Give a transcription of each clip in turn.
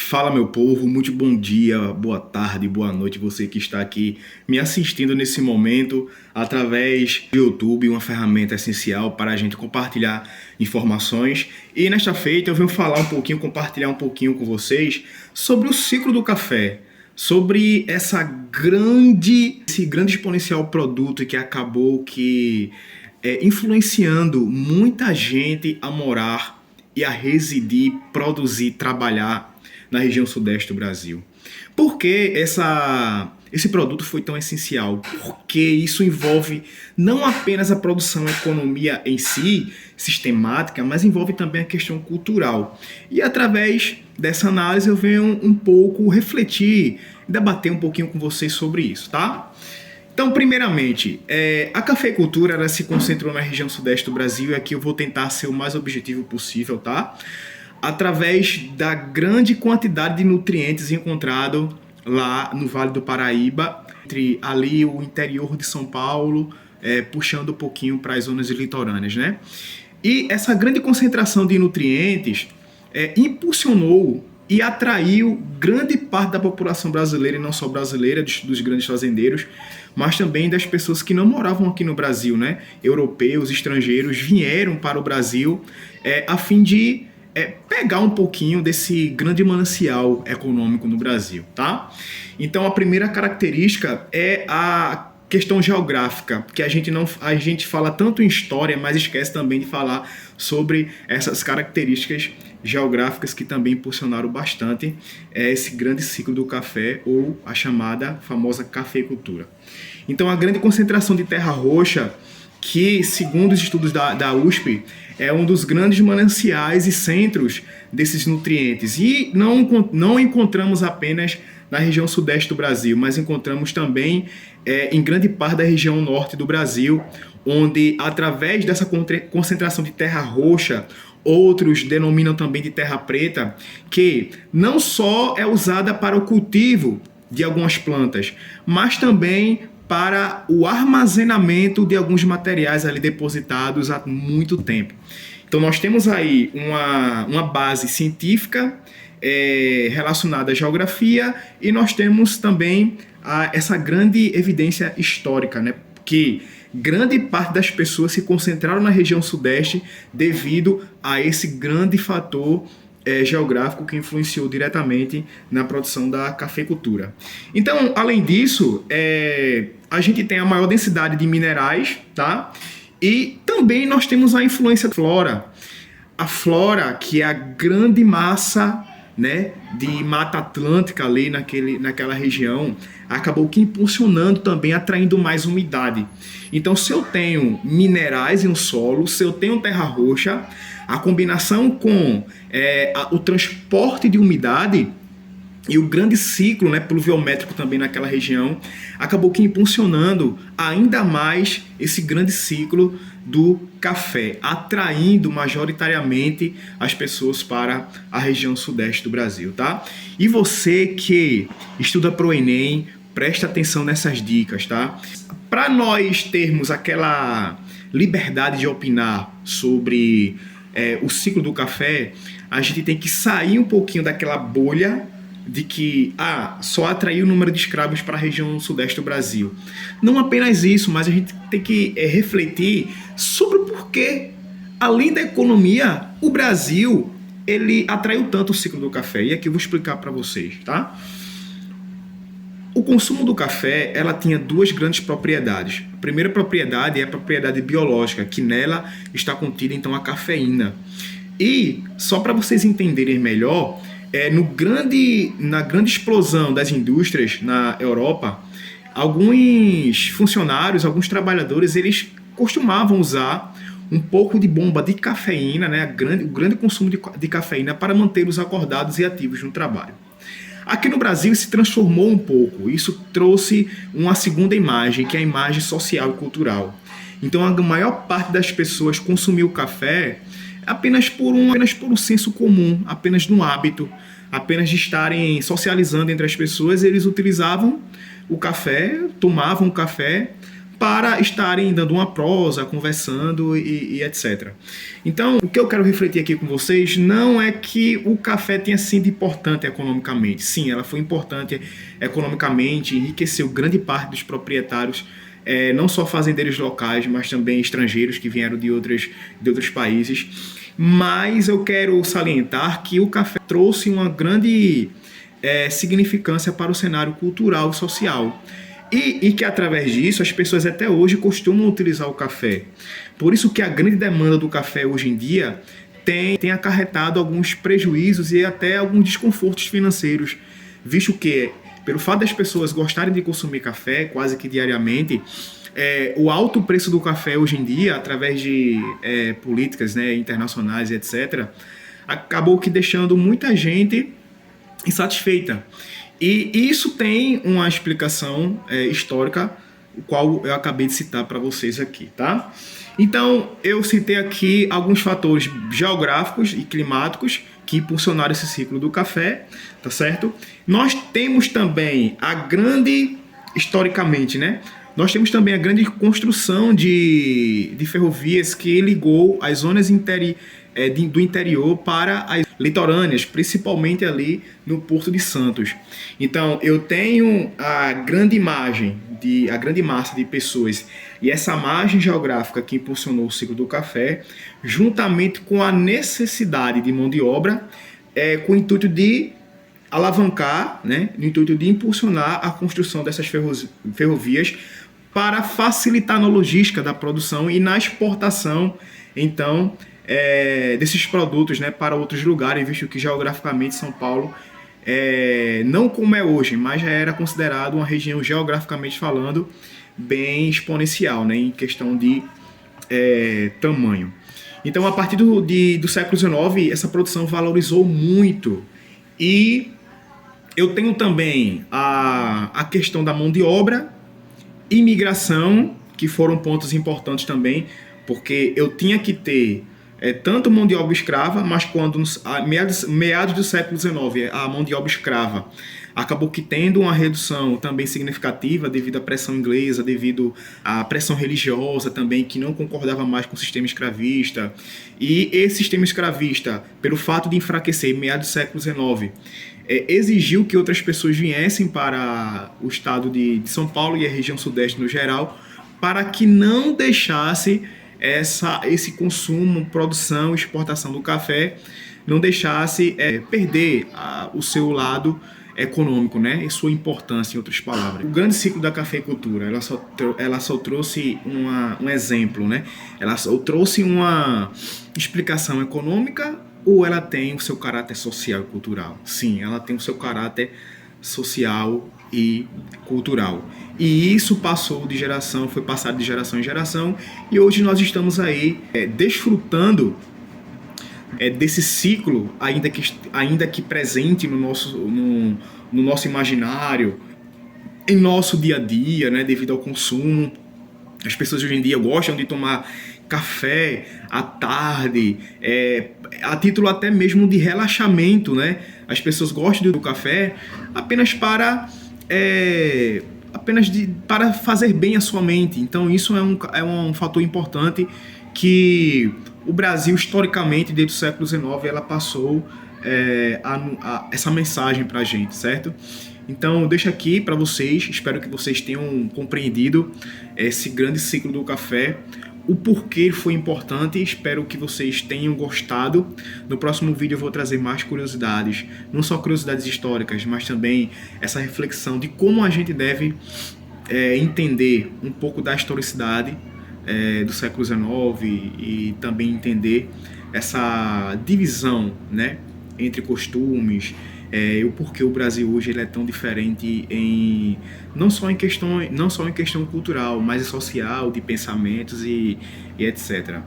Fala, meu povo, muito bom dia, boa tarde, boa noite, você que está aqui me assistindo nesse momento através do YouTube, uma ferramenta essencial para a gente compartilhar informações. E nesta feita eu venho falar um pouquinho, compartilhar um pouquinho com vocês sobre o ciclo do café, sobre esse grande exponencial produto que acabou influenciando muita gente a morar e a residir, produzir, trabalhar na região sudeste do Brasil. Por que esse produto foi tão essencial? Porque isso envolve não apenas a produção, a economia em si, sistemática, mas envolve também a questão cultural. E através dessa análise eu venho um pouco refletir, debater um pouquinho com vocês sobre isso, tá? Então, primeiramente, a cafeicultura ela se concentrou na região sudeste do Brasil e aqui eu vou tentar ser o mais objetivo possível, tá? Através da grande quantidade de nutrientes encontrado lá no Vale do Paraíba, entre ali o interior de São Paulo, puxando um pouquinho para as zonas litorâneas, né? E essa grande concentração de nutrientes impulsionou e atraiu grande parte da população brasileira, e não só brasileira, dos grandes fazendeiros, mas também das pessoas que não moravam aqui no Brasil, né? Europeus, estrangeiros, vieram para o Brasil a fim de pegar um pouquinho desse grande manancial econômico no Brasil, tá? Então a primeira característica é a questão geográfica, que a gente fala tanto em história, mas esquece também de falar sobre essas características geográficas que também impulsionaram bastante esse grande ciclo do café ou a chamada famosa cafeicultura. Então a grande concentração de terra roxa, que segundo os estudos da USP, é um dos grandes mananciais e centros desses nutrientes. E não encontramos apenas na região sudeste do Brasil, mas encontramos também em grande parte da região norte do Brasil, onde através dessa concentração de terra roxa, outros denominam também de terra preta, que não só é usada para o cultivo de algumas plantas, mas também para o armazenamento de alguns materiais ali depositados há muito tempo. Então nós temos aí uma base científica relacionada à geografia e nós temos também essa grande evidência histórica, né? Que grande parte das pessoas se concentraram na região sudeste devido a esse grande fator geográfico que influenciou diretamente na produção da cafeicultura. Então, além disso, a gente tem a maior densidade de minerais, tá? E também nós temos a influência da flora. A flora, que é a grande massa, né, de Mata Atlântica ali naquela região, acabou que impulsionando também, atraindo mais umidade. Então, se eu tenho minerais em um solo, se eu tenho terra roxa, a combinação com o transporte de umidade e o grande ciclo, né, pluviométrico também naquela região, acabou que impulsionando ainda mais esse grande ciclo do café, atraindo majoritariamente as pessoas para a região sudeste do Brasil, tá? E você que estuda para o Enem, presta atenção nessas dicas, tá? Para nós termos aquela liberdade de opinar sobre o ciclo do café, a gente tem que sair um pouquinho daquela bolha de que só atrair o número de escravos para a região sudeste do Brasil. Não apenas isso, mas a gente tem que refletir sobre o porquê, além da economia, o Brasil ele atraiu tanto o ciclo do café. E aqui eu vou explicar para vocês, tá? O consumo do café, ela tinha duas grandes propriedades. A primeira propriedade é a propriedade biológica, que nela está contida então a cafeína. E só para vocês entenderem melhor, na grande explosão das indústrias na Europa, alguns funcionários, alguns trabalhadores, eles costumavam usar um pouco de bomba de cafeína, né, o grande consumo de cafeína para mantê-los acordados e ativos no trabalho. Aqui no Brasil se transformou um pouco, isso trouxe uma segunda imagem, que é a imagem social e cultural. Então a maior parte das pessoas consumiu o café apenas por um senso comum, apenas no hábito, apenas de estarem socializando entre as pessoas, eles utilizavam o café, tomavam o café para estarem dando uma prosa, conversando e etc. Então, o que eu quero refletir aqui com vocês não é que o café tenha sido importante economicamente. Sim, ela foi importante economicamente, enriqueceu grande parte dos proprietários, não só fazendeiros locais, mas também estrangeiros que vieram de outros países. Mas eu quero salientar que o café trouxe uma grande significância para o cenário cultural e social. E que através disso as pessoas até hoje costumam utilizar o café. Por isso que a grande demanda do café hoje em dia tem acarretado alguns prejuízos e até alguns desconfortos financeiros, visto que, pelo fato das pessoas gostarem de consumir café quase que diariamente, o alto preço do café hoje em dia, através de políticas, né, internacionais e etc., acabou que deixando muita gente insatisfeita. E isso tem uma explicação histórica, o qual eu acabei de citar para vocês aqui, tá? Então, eu citei aqui alguns fatores geográficos e climáticos que impulsionaram esse ciclo do café, tá certo? Nós temos também historicamente, né? Nós temos também a grande construção de ferrovias que ligou as zonas do interior para as litorâneas, principalmente ali no Porto de Santos. Então, eu tenho a grande massa de pessoas e essa margem geográfica que impulsionou o ciclo do café, juntamente com a necessidade de mão de obra, com o intuito de alavancar, né, no intuito de impulsionar a construção dessas ferrovias para facilitar na logística da produção e na exportação, então, desses produtos, né, para outros lugares, visto que geograficamente São Paulo, não como é hoje, mas já era considerado uma região, geograficamente falando, bem exponencial, né, em questão de tamanho. Então, a partir do século XIX, essa produção valorizou muito. E eu tenho também a questão da mão de obra, imigração, que foram pontos importantes também, porque eu tinha que ter tanto mão de obra escrava, mas quando meados do século XIX a mão de obra escrava acabou que tendo uma redução também significativa devido à pressão inglesa, devido à pressão religiosa também, que não concordava mais com o sistema escravista. E esse sistema escravista, pelo fato de enfraquecer em meados do século XIX, exigiu que outras pessoas viessem para o estado de São Paulo e a região sudeste no geral, para que não deixasse esse consumo, produção, exportação do café, não deixasse perder o seu lado econômico, né, e sua importância, em outras palavras. O grande ciclo da cafeicultura, ela só trouxe um exemplo, né? Ela só trouxe uma explicação econômica, ou ela tem o seu caráter social e cultural? Sim, ela tem o seu caráter social e cultural. E isso foi passado de geração em geração, e hoje nós estamos aí desfrutando desse ciclo, ainda que presente no nosso imaginário, em nosso dia a dia, né, devido ao consumo. As pessoas hoje em dia gostam de tomar café à tarde, a título até mesmo de relaxamento, né? As pessoas gostam do café apenas para fazer bem a sua mente. Então isso é um fator importante que o Brasil, historicamente, desde o século XIX, ela passou essa mensagem para a gente, certo? Então, eu deixo aqui para vocês, espero que vocês tenham compreendido esse grande ciclo do café, o porquê foi importante, espero que vocês tenham gostado. No próximo vídeo eu vou trazer mais curiosidades, não só curiosidades históricas, mas também essa reflexão de como a gente deve entender um pouco da historicidade do século XIX e também entender essa divisão, né, entre costumes, o porquê o Brasil hoje ele é tão diferente não só em questão cultural, mas social, de pensamentos e etc.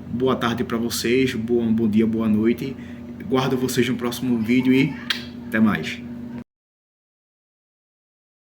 Boa tarde para vocês, bom dia, boa noite. Guardo vocês no próximo vídeo e até mais.